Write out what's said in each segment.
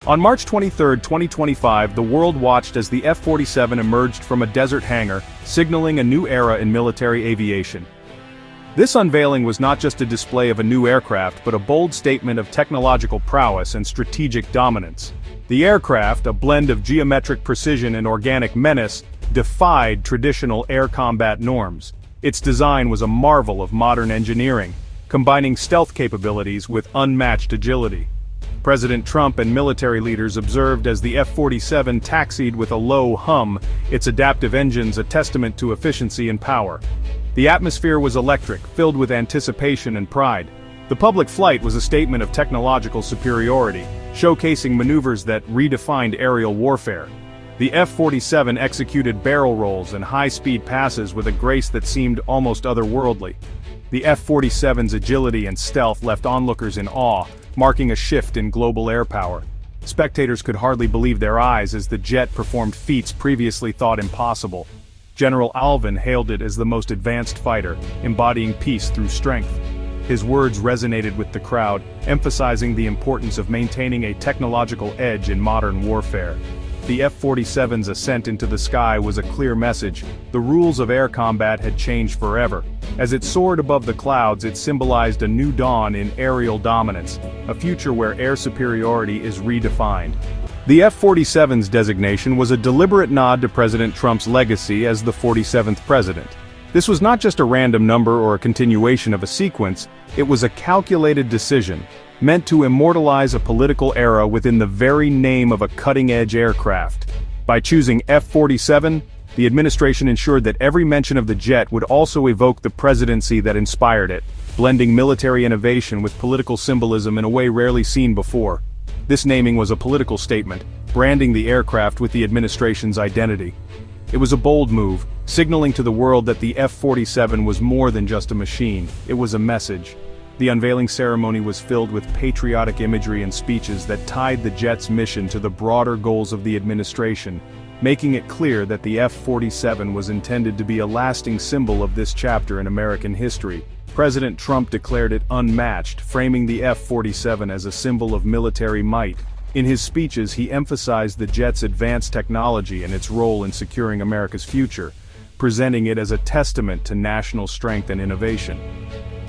On March 23, 2025, the world watched as the F-47 emerged from a desert hangar, signaling a new era in military aviation. This unveiling was not just a display of a new aircraft but a bold statement of technological prowess and strategic dominance. The aircraft, a blend of geometric precision and organic menace, defied traditional air combat norms. Its design was a marvel of modern engineering, combining stealth capabilities with unmatched agility. President Trump and military leaders observed as the F-47 taxied with a low hum, its adaptive engines a testament to efficiency and power. The atmosphere was electric, filled with anticipation and pride. The public flight was a statement of technological superiority, showcasing maneuvers that redefined aerial warfare. The F-47 executed barrel rolls and high-speed passes with a grace that seemed almost otherworldly. The F-47's agility and stealth left onlookers in awe, marking a shift in global air power. Spectators could hardly believe their eyes as the jet performed feats previously thought impossible. General Alvin hailed it as the most advanced fighter, embodying peace through strength. His words resonated with the crowd, emphasizing the importance of maintaining a technological edge in modern warfare. The F-47's ascent into the sky was a clear message. The rules of air combat had changed forever. As it soared above the clouds, it symbolized a new dawn in aerial dominance, a future where air superiority is redefined. The F-47's designation was a deliberate nod to President Trump's legacy as the 47th president. This was not just a random number or a continuation of a sequence, it was a calculated decision, meant to immortalize a political era within the very name of a cutting-edge aircraft. By choosing F-47, the administration ensured that every mention of the jet would also evoke the presidency that inspired it, blending military innovation with political symbolism in a way rarely seen before. This naming was a political statement, branding the aircraft with the administration's identity. It was a bold move, signaling to the world that the F-47 was more than just a machine, it was a message. The unveiling ceremony was filled with patriotic imagery and speeches that tied the jet's mission to the broader goals of the administration, making it clear that the F-47 was intended to be a lasting symbol of this chapter in American history. President Trump declared it unmatched, framing the F-47 as a symbol of military might. In his speeches, he emphasized the jet's advanced technology and its role in securing America's future, presenting it as a testament to national strength and innovation.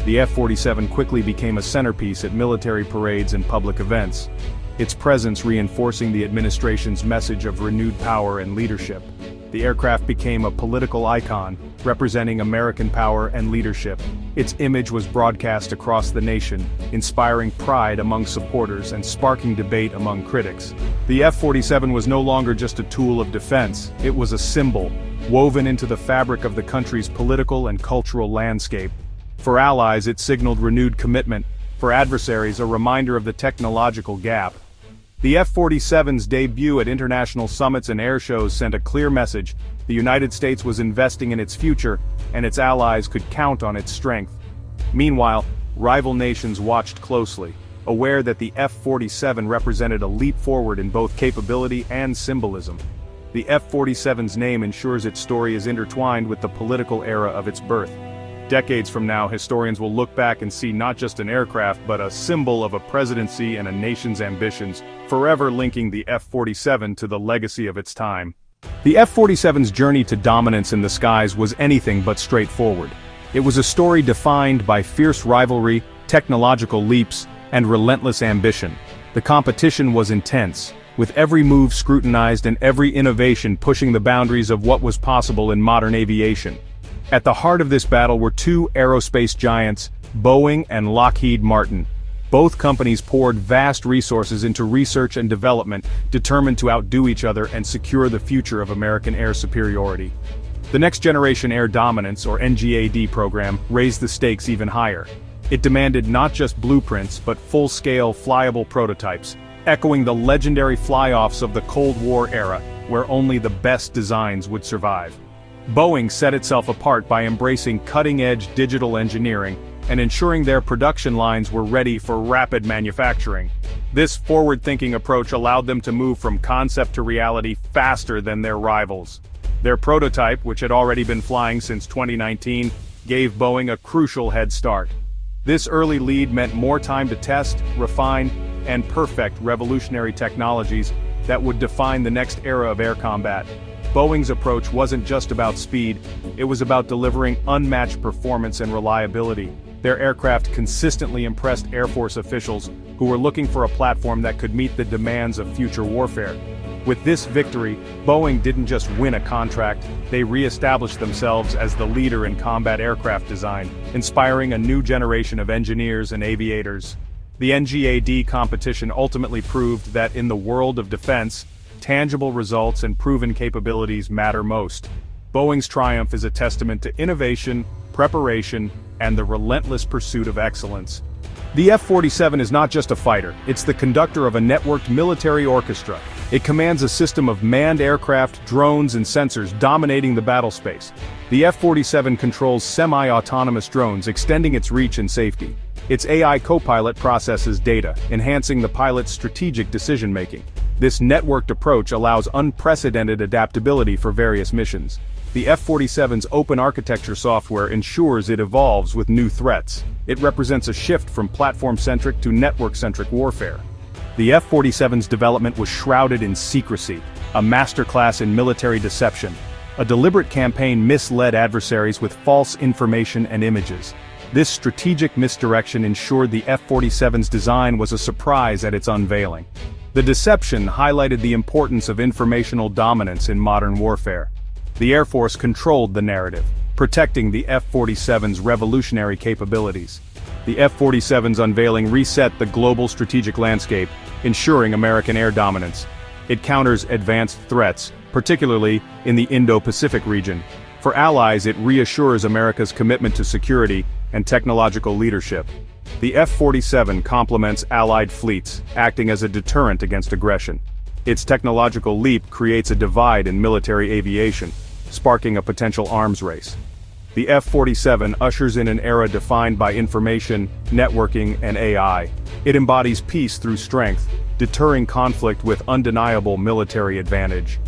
The F-47 quickly became a centerpiece at military parades and public events, its presence reinforcing the administration's message of renewed power and leadership. The aircraft became a political icon, representing American power and leadership. Its image was broadcast across the nation, inspiring pride among supporters and sparking debate among critics. The F-47 was no longer just a tool of defense, it was a symbol, woven into the fabric of the country's political and cultural landscape. For allies, it signaled renewed commitment. For adversaries, a reminder of the technological gap. The F-47's debut at international summits and air shows sent a clear message: the United States was investing in its future, and its allies could count on its strength. Meanwhile, rival nations watched closely, aware that the F-47 represented a leap forward in both capability and symbolism. The F-47's name ensures its story is intertwined with the political era of its birth. Decades from now, historians will look back and see not just an aircraft but a symbol of a presidency and a nation's ambitions, forever linking the F-47 to the legacy of its time. The F-47's journey to dominance in the skies was anything but straightforward. It was a story defined by fierce rivalry, technological leaps, and relentless ambition. The competition was intense, with every move scrutinized and every innovation pushing the boundaries of what was possible in modern aviation. At the heart of this battle were two aerospace giants, Boeing and Lockheed Martin. Both companies poured vast resources into research and development, determined to outdo each other and secure the future of American air superiority. The Next Generation Air Dominance, or NGAD program, raised the stakes even higher. It demanded not just blueprints but full-scale, flyable prototypes, echoing the legendary fly-offs of the Cold War era, where only the best designs would survive. Boeing set itself apart by embracing cutting-edge digital engineering and ensuring their production lines were ready for rapid manufacturing. This forward-thinking approach allowed them to move from concept to reality faster than their rivals. Their prototype, which had already been flying since 2019, gave Boeing a crucial head start. This early lead meant more time to test, refine, and perfect revolutionary technologies that would define the next era of air combat. Boeing's approach wasn't just about speed, it was about delivering unmatched performance and reliability. Their aircraft consistently impressed Air Force officials who were looking for a platform that could meet the demands of future warfare. With this victory, Boeing didn't just win a contract, they re-established themselves as the leader in combat aircraft design, inspiring a new generation of engineers and aviators. The NGAD competition ultimately proved that in the world of defense, tangible results and proven capabilities matter most. Boeing's triumph is a testament to innovation, preparation, and the relentless pursuit of excellence. The F-47 is not just a fighter, it's the conductor of a networked military orchestra. It commands a system of manned aircraft, drones, and sensors dominating the battlespace. The F-47 controls semi-autonomous drones, extending its reach and safety. Its AI co-pilot processes data, enhancing the pilot's strategic decision-making. This networked approach allows unprecedented adaptability for various missions. The F-47's open architecture software ensures it evolves with new threats. It represents a shift from platform-centric to network-centric warfare. The F-47's development was shrouded in secrecy, a masterclass in military deception. A deliberate campaign misled adversaries with false information and images. This strategic misdirection ensured the F-47's design was a surprise at its unveiling. The deception highlighted the importance of informational dominance in modern warfare. The Air Force controlled the narrative, protecting the F-47's revolutionary capabilities. The F-47's unveiling reset the global strategic landscape, ensuring American air dominance. It counters advanced threats, particularly in the Indo-Pacific region. For allies, it reassures America's commitment to security and technological leadership. The F-47 complements Allied fleets, acting as a deterrent against aggression. Its technological leap creates a divide in military aviation, sparking a potential arms race. The F-47 ushers in an era defined by information, networking, and AI. It embodies peace through strength, deterring conflict with undeniable military advantage.